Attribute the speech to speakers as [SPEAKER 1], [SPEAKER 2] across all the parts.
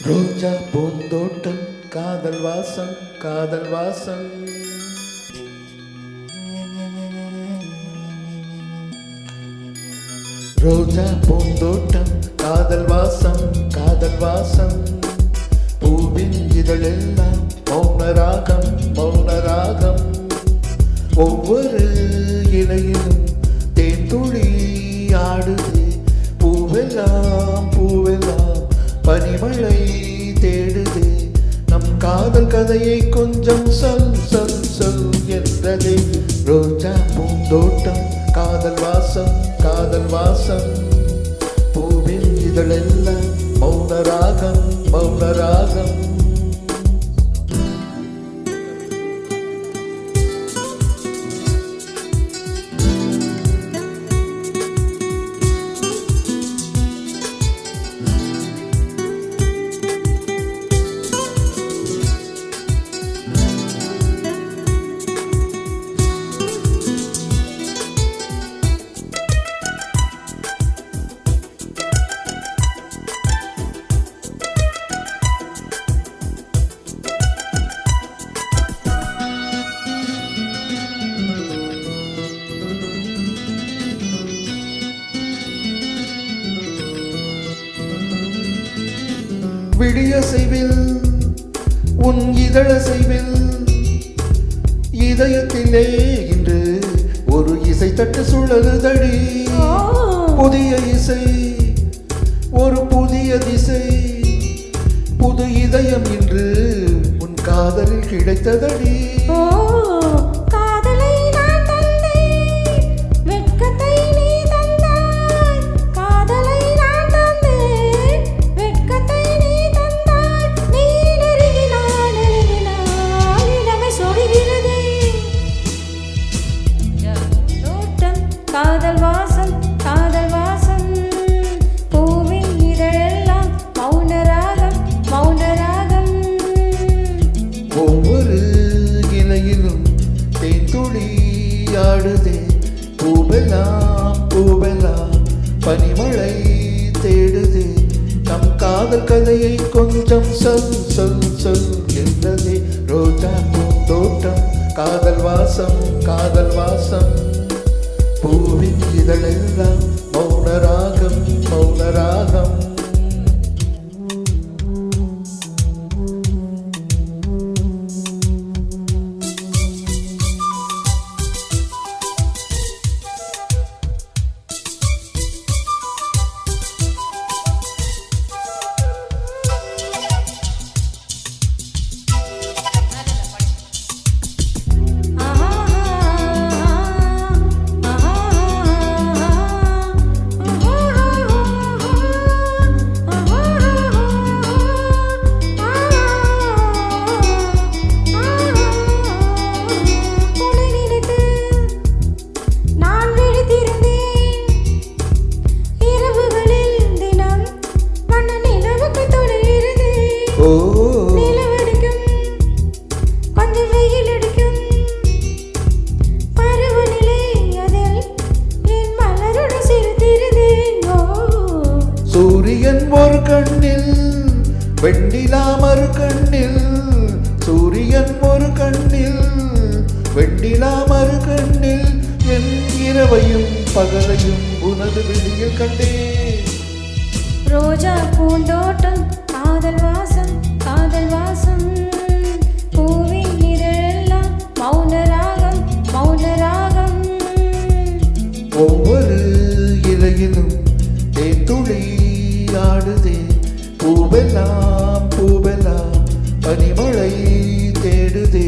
[SPEAKER 1] ரோஜா பூந்தோட்டம் காதல் வாசம் காதல் வாசம். ரோஜா பூந்தோட்டம் காதல் வாசம் காதல் வாசம். பூவின் இதழெல்லாம் மௌனராகம் மௌனராகம். ஒவ்வொரு இலையிலும் தேன்துளி ஆடுது. பூவெல்லாம் பூவெல்லாம் பனிமழை தேடுது. நம் காதல் கதையை கொஞ்சம் சொல் சொல் சொல் என்றதே. ரோஜா பூந்தோட்டம் காதல் வாசம் காதல் வாசம். பூவின் இதழெல்லாம் மௌனராகம் மௌனராகம். விடிய செய்வில் உன் இதழ செய்வில் இதயத்திலே இன்று ஒரு இசை தட்டு சுழலுதடி. புதிய இசை ஒரு புதிய திசை. புது இதயம் இன்று உன் காதலில் கிடைத்ததடி.
[SPEAKER 2] காதல் வாசம் காதல் வாசம். பூவின் இதழெல்லாம் மௌனராகம் மௌனராகம்.
[SPEAKER 1] ஒவ்வொரு இலையிலும் தேன்துளி ஆடுதே. பூவெல்லாம் பூவெல்லாம் பனிமழை தேடுது. நம் காதல் கதையை கொஞ்சம் சொல் சொல் சொல் என்றதே. ரோஜா பூந்தோட்டம் காதல் வாசம் காதல் வாசம். பூவின் இதழெல்லாம் மௌனராகம் மௌனராகம். சூரியன் ஒரு கண்ணில் வெண்ணிலா மறு கண்ணில். சூரியன் ஒரு கண்ணில் வெண்ணிலா மறு கண்ணில். என் இரவையும் பகலையும் உனது வெளியில் கண்டே.
[SPEAKER 2] ரோஜா பூந்தோட்டம் காதல் வாசம் காதல் வாசம். பூவின் இதழெல்லாம் மௌனராகம் மௌனராகம்.
[SPEAKER 1] ஒவ்வொரு இலையிலும் தேன்துளி ஆடுதே. பூவெல்லாம் பூவெல்லாம் பனிமழை தேடுதே.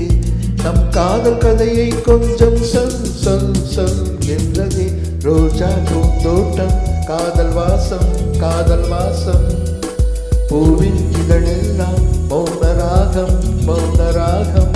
[SPEAKER 1] நம் காதல் கதையை கொஞ்சம் சொல் சொல் சொல் என்றதே. ரோஜா பூந்தோட்டம் காதல் வாசம் காதல் வாசம். பூவின் இதழெல்லாம் மௌனராகம் மௌனராகம்.